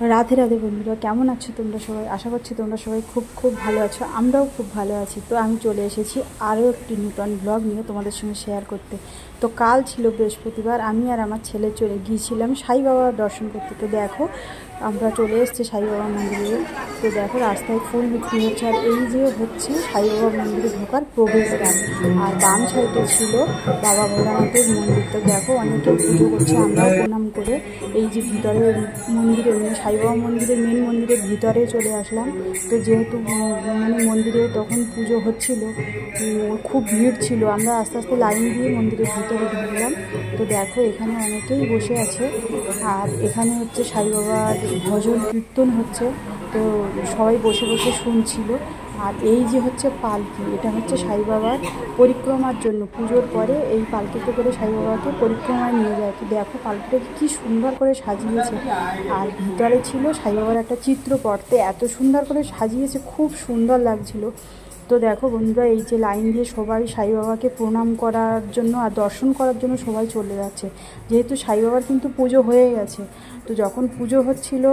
রাধে রাধে বন্ধুরা, কেমন আছো তোমরা সবাই? আশা করছি তোমরা সবাই খুব খুব ভালো আছো। আমরাও খুব ভালো আছি। তো আমি চলে এসেছি আরও একটি নতুন ব্লগ নিয়ে তোমাদের সঙ্গে শেয়ার করতে। তো কাল ছিল বৃহস্পতিবার, আমি আর আমার ছেলে চলে গিয়েছিলাম সাই বাবার দর্শন করতে। তো দেখো আমরা চলে এসেছি সাই বাবা মন্দিরে। তো দেখো রাস্তায় ফুল বিক্রি হচ্ছে, আর এই যে হচ্ছে সাই বাবা মন্দিরে ঢোকার প্রবেশদ্বার। আর বাম সাইডে ছিল বাবা ভোলানাথের মন্দির। তো দেখো অনেকে পুজো করছে, আমরাও প্রণাম করে এই যে ভিতরে মন্দিরে সাই বাবা মন্দিরের মেন মন্দিরের ভিতরে চলে আসলাম। তো যেহেতু মন্দিরে তখন পুজো হচ্ছিল, খুব ভিড় ছিল, আমরা আস্তে আস্তে লাইন দিয়ে মন্দিরের ভিতরে ঢুকলাম। তো দেখো এখানে অনেকেই বসে আছে, আর এখানে হচ্ছে সাই বাবার ভজন কীর্তন হচ্ছে। তো সবাই বসে বসে শুনছিল। আর এই যে হচ্ছে পালকি, এটা হচ্ছে সাই বাবার পরিক্রমার জন্য, পুজোর পরে এই পালকিতে করে সাই বাবাকে পরিক্রমায় নিয়ে যায়। তো দেখো পালকিটাকে কী সুন্দর করে সাজিয়েছে। আর ভিতরে ছিল সাই বাবার একটা চিত্রপট, তো এত সুন্দর করে সাজিয়েছে, খুব সুন্দর লাগছিল। তো দেখো বন্ধুরা, এই যে লাইন দিয়ে সবাই সাই বাবাকে প্রণাম করার জন্য আর দর্শন করার জন্য সবাই চলে যাচ্ছে। যেহেতু সাই বাবার কিন্তু পুজো হয়ে গেছে, তো যখন পুজো হচ্ছিল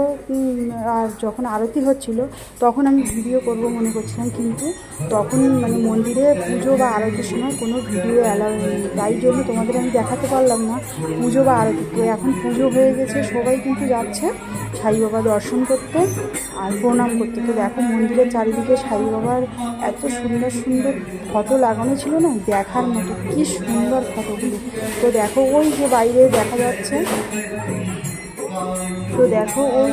আর যখন আরতি হচ্ছিল তখন আমি ভিডিও করব মনে করছিলাম, কিন্তু তখন মন্দিরে পুজো বা আরতির সময় কোনো ভিডিও অ্যালাউ নেই, তাই জন্য তোমাদের আমি দেখাতে পারলাম না পুজো বা আরতি। তো এখন পুজো হয়ে গেছে, সবাই কিন্তু যাচ্ছে সাই বাবা দর্শন করতে আর প্রণাম করতে। তো দেখো মন্দিরের চারিদিকে সাই বাবার এত সুন্দর সুন্দর ফটো লাগানো ছিল না, দেখার মতো, কি সুন্দর ফটোগুলো। তো দেখো ওই যে বাইরে দেখা যাচ্ছে, তো দেখো ওই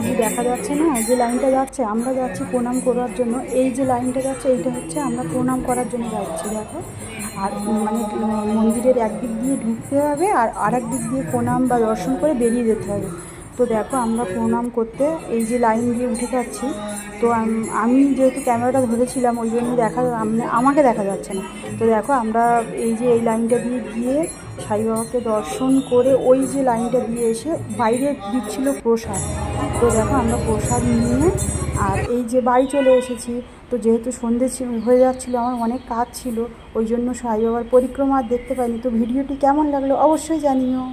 যে দেখা যাচ্ছে না, যে লাইনটা যাচ্ছে, আমরা যাচ্ছি প্রণাম করার জন্য। এই যে লাইনটা যাচ্ছে এইটা হচ্ছে আমরা প্রণাম করার জন্য যাচ্ছি। দেখো আর মন্দিরের একদিক দিয়ে ঢুকতে হবে আর আরেক দিক দিয়ে প্রণাম বা দর্শন করে বেরিয়ে যেতে হবে। তো দেখো আমরা প্রণাম করতে এই যে লাইন দিয়ে উঠে যাচ্ছি। তো আমি যেহেতু ক্যামেরাটা ধরেছিলাম ওই জন্য আমাকে দেখা যাচ্ছে না। তো দেখো আমরা এই যে এই লাইনটা দিয়ে গিয়ে সাই বাবাকে দর্শন করে ওই যে লাইনটা দিয়ে এসে বাইরে দিচ্ছিল প্রসাদ। তো দেখো আমরা প্রসাদ নিয়ে আর এই যে বাড়ি চলে এসেছি। তো যেহেতু সন্ধে হয়ে যাচ্ছিলো, আমার অনেক কাজ ছিল, ওই জন্য সাই বাবার পরিক্রমা দেখতে পাইনি। তো ভিডিওটি কেমন লাগলো অবশ্যই জানিও।